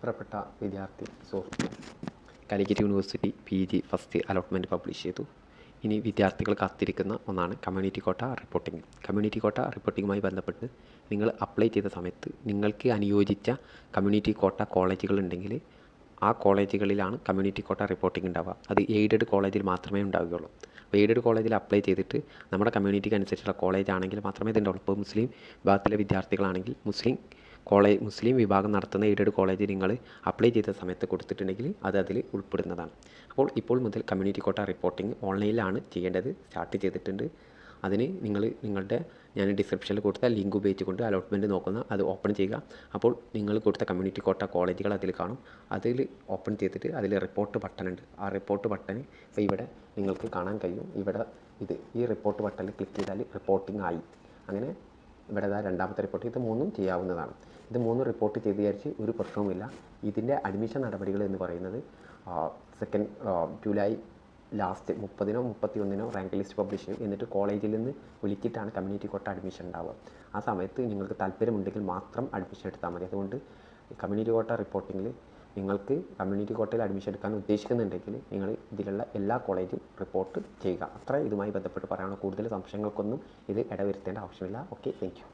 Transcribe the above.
പ്രിയപ്പെട്ട വിദ്യാർത്ഥി സുഹൃത്ത്, Calicut university PG first allotment publish ചെയ്തു. ഇനി വിദ്യാർത്ഥികൾ കാത്തിരിക്കുന്ന ഒന്നാണ് community quota reporting. Community quota റിപ്പോർട്ടിങ്ങുമായി ബന്ധപ്പെട്ട് നിങ്ങൾ അപ്ലൈ ചെയ്ത സമയത്ത് നിങ്ങൾക്ക് അനുയോജിച്ച കമ്മ്യൂണിറ്റി കോട്ട കോളേജുകൾ ഉണ്ടെങ്കിൽ ആ കോളേജുകളിലാണ് കമ്മ്യൂണിറ്റി കോട്ട റിപ്പോർട്ടിംഗ് ഉണ്ടാവുക. അത് എയ്ഡഡ് കോളേജിൽ മാത്രമേ ഉണ്ടാവുകയുള്ളൂ. അപ്പോൾ എയ്ഡഡ് കോളേജിൽ അപ്ലൈ ചെയ്തിട്ട് നമ്മുടെ കമ്മ്യൂണിറ്റിക്ക് അനുസരിച്ചുള്ള കോളേജ് ആണെങ്കിൽ മാത്രമേ ഇത് ഉണ്ടാവുള്ളൂ. ഇപ്പോൾ മുസ്ലിം വിഭാഗത്തിലെ വിദ്യാർത്ഥികളാണെങ്കിൽ മുസ്ലിം വിഭാഗം നടത്തുന്ന എയ്ഡഡ് കോളേജ് നിങ്ങൾ അപ്ലൈ ചെയ്ത സമയത്ത് കൊടുത്തിട്ടുണ്ടെങ്കിൽ അത് അതിൽ ഉൾപ്പെടുന്നതാണ്. ഇപ്പോൾ മുതൽ കമ്മ്യൂണിറ്റി കോട്ട റിപ്പോർട്ടിംഗ് ഓൺലൈനിലാണ് ചെയ്യേണ്ടത്. സ്റ്റാർട്ട് ചെയ്തിട്ടുണ്ട്. അതിന് ഞാൻ ഡിസ്ക്രിപ്ഷനിൽ കൊടുത്ത ലിങ്ക് ഉപയോഗിച്ചുകൊണ്ട് അലോട്ട്മെൻറ്റ് നോക്കുന്ന അത് ഓപ്പൺ ചെയ്യുക. അപ്പോൾ നിങ്ങൾ കൊടുത്ത കമ്മ്യൂണിറ്റി കോട്ട കോളേജുകൾ അതിൽ കാണും. അതിൽ ഓപ്പൺ ചെയ്തിട്ട് അതിൽ റിപ്പോർട്ട് ബട്ടൺ ഉണ്ട്. ആ റിപ്പോർട്ട് ബട്ടൺ ഇപ്പോൾ ഇവിടെ നിങ്ങൾക്ക് കാണാൻ കഴിയും. ഈ റിപ്പോർട്ട് ബട്ടണിൽ ക്ലിക്ക് ചെയ്താൽ റിപ്പോർട്ടിംഗ് ആയി. അങ്ങനെ ഇവിടെ രണ്ടാമത്തെ റിപ്പോർട്ട്, ഇത് മൂന്നും ചെയ്യാവുന്നതാണ്. ഇത് മൂന്നും റിപ്പോർട്ട് ചെയ്ത് വിചാരിച്ച് ഒരു പ്രശ്നവുമില്ല. ഇതിൻ്റെ അഡ്മിഷൻ നടപടികൾ എന്ന് പറയുന്നത് ജൂലൈ ലാസ്റ്റ് 30-നോ 31-നോ റാങ്ക് ലിസ്റ്റ് പബ്ലിഷ് ചെയ്യും. എന്നിട്ട് കോളേജിൽ നിന്ന് വിളിച്ചിട്ടാണ് കമ്മ്യൂണിറ്റി കോട്ട അഡ്മിഷൻ ഉണ്ടാവുക. ആ സമയത്ത് നിങ്ങൾക്ക് താല്പര്യമുണ്ടെങ്കിൽ മാത്രം അഡ്മിഷൻ എടുത്താൽ മതി. അതുകൊണ്ട് കമ്മ്യൂണിറ്റി കോട്ട റിപ്പോർട്ടിങ്ങിൽ നിങ്ങൾക്ക് കമ്മ്യൂണിറ്റി കോട്ടയിൽ അഡ്മിഷൻ എടുക്കാൻ ഉദ്ദേശിക്കുന്നുണ്ടെങ്കിൽ നിങ്ങൾ ഇതിലുള്ള എല്ലാ കോളേജും റിപ്പോർട്ട് ചെയ്യുക. അത്ര ഇതുമായി ബന്ധപ്പെട്ട് പറയാനുള്ള കൂടുതൽ സംശയങ്ങൾക്കൊന്നും ഇത് ഇടവരുത്തേണ്ട ആവശ്യമില്ല. Okay, thank you.